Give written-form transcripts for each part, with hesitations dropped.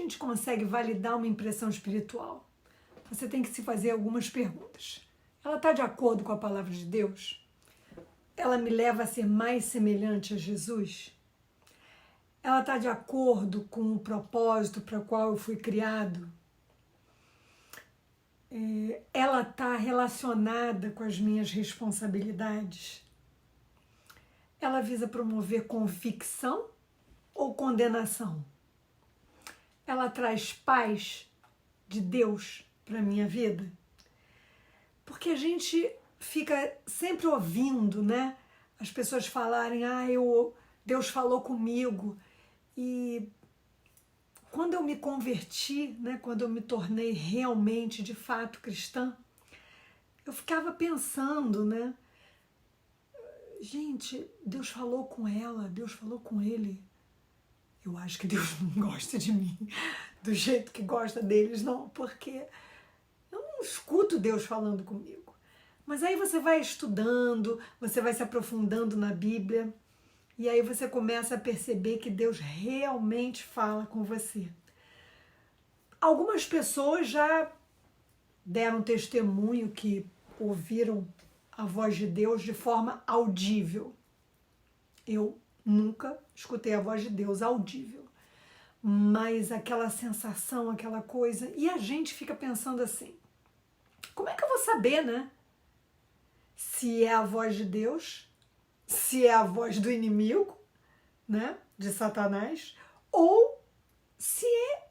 gente consegue validar uma impressão espiritual? Você tem que se fazer algumas perguntas. Ela está de acordo com a palavra de Deus? Ela me leva a ser mais semelhante a Jesus? Ela está de acordo com o propósito para o qual eu fui criado? Ela está relacionada com as minhas responsabilidades? Ela visa promover convicção ou condenação? Ela traz paz de Deus para a minha vida? Porque a gente fica sempre ouvindo, né, as pessoas falarem, Deus falou comigo. E quando eu me converti, né, quando eu me tornei realmente, de fato, cristã, eu ficava pensando, né, gente, Deus falou com ela, Deus falou com ele. Eu acho que Deus não gosta de mim do jeito que gosta deles, não, porque eu não escuto Deus falando comigo. Mas aí você vai estudando, você vai se aprofundando na Bíblia, e aí você começa a perceber que Deus realmente fala com você. Algumas pessoas já deram testemunho que ouviram a voz de Deus de forma audível. Eu nunca escutei a voz de Deus audível. Mas aquela sensação, aquela coisa... E a gente fica pensando assim, como é que eu vou saber, né? Se é a voz de Deus, se é a voz do inimigo, né? De Satanás, ou se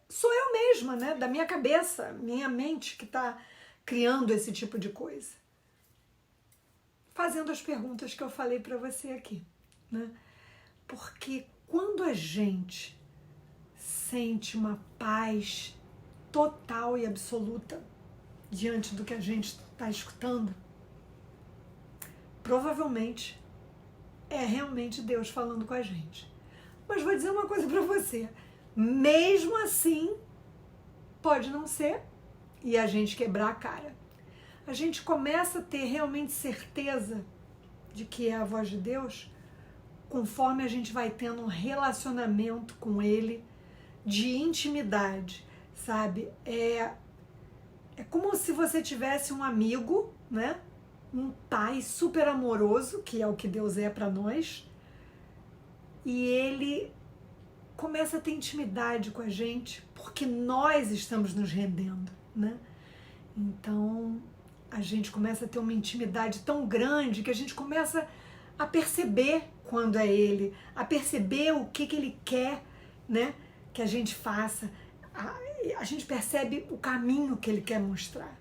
sou eu mesma, né? Da minha cabeça, minha mente que está criando esse tipo de coisa. Fazendo as perguntas que eu falei para você aqui, né? Porque quando a gente sente uma paz total e absoluta diante do que a gente está escutando, provavelmente é realmente Deus falando com a gente. Mas vou dizer uma coisa para você, mesmo assim, pode não ser, e a gente quebrar a cara. A gente começa a ter realmente certeza de que é a voz de Deus conforme a gente vai tendo um relacionamento com Ele de intimidade, sabe? É como se você tivesse um amigo, né? Um pai super amoroso, que é o que Deus é para nós, e Ele começa a ter intimidade com a gente porque nós estamos nos rendendo, né? Então a gente começa a ter uma intimidade tão grande que a gente começa a perceber quando é Ele, a perceber o que Ele quer, né, que a gente faça. A gente percebe o caminho que Ele quer mostrar.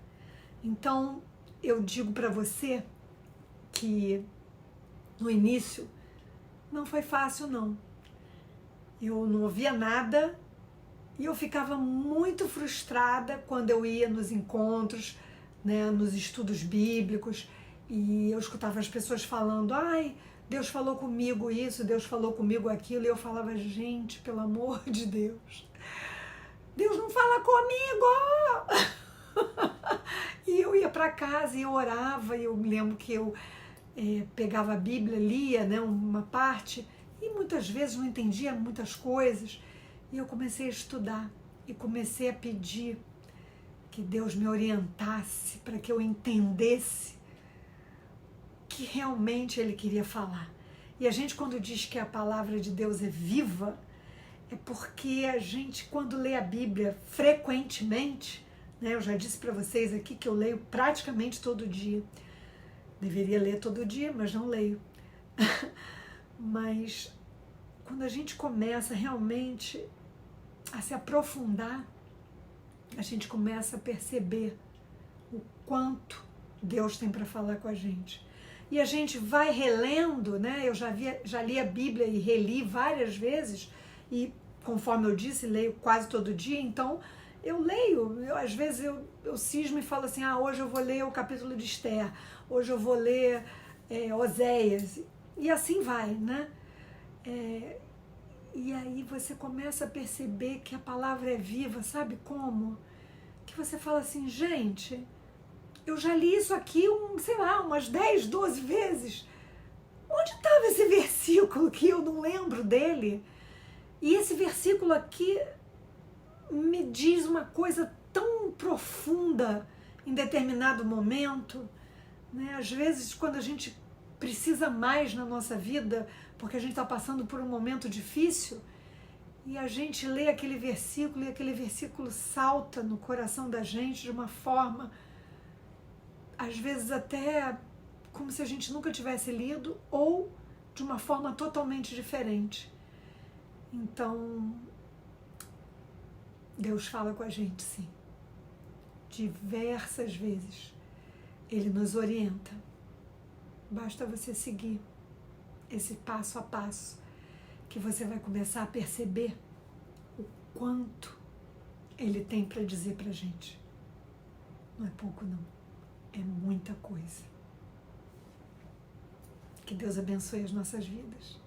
Então, eu digo para você que no início não foi fácil, não. Eu não ouvia nada e eu ficava muito frustrada quando eu ia nos encontros, né, nos estudos bíblicos, e eu escutava as pessoas falando, Deus falou comigo isso, Deus falou comigo aquilo, e eu falava, gente, pelo amor de Deus, Deus não fala comigo! E eu ia para casa e eu orava, e eu me lembro que eu pegava a Bíblia, lia, né, uma parte, e muitas vezes não entendia muitas coisas, e eu comecei a estudar, e comecei a pedir que Deus me orientasse para que eu entendesse que realmente Ele queria falar. E a gente, quando diz que a palavra de Deus é viva, é porque a gente, quando lê a Bíblia frequentemente, né, eu já disse para vocês aqui que eu leio praticamente todo dia. Deveria ler todo dia, mas não leio. Mas quando a gente começa realmente a se aprofundar, a gente começa a perceber o quanto Deus tem para falar com a gente. E a gente vai relendo, né? Eu já li a Bíblia e reli várias vezes, e conforme eu disse, leio quase todo dia, então eu leio, às vezes eu cismo e falo assim, hoje eu vou ler o capítulo de Esther, hoje eu vou ler Oséias, e assim vai, né? E aí você começa a perceber que a palavra é viva, sabe como? Que você fala assim, gente, eu já li isso aqui, umas 10, 12 vezes. Onde estava esse versículo que eu não lembro dele? E esse versículo aqui me diz uma coisa tão profunda em determinado momento, né? Às vezes, quando a gente precisa mais na nossa vida, porque a gente está passando por um momento difícil, e a gente lê aquele versículo, e aquele versículo salta no coração da gente de uma forma, às vezes até como se a gente nunca tivesse lido, ou de uma forma totalmente diferente. Então, Deus fala com a gente, sim. Diversas vezes. Ele nos orienta. Basta você seguir esse passo a passo, que você vai começar a perceber o quanto Ele tem para dizer para a gente. Não é pouco, não. É muita coisa. Que Deus abençoe as nossas vidas.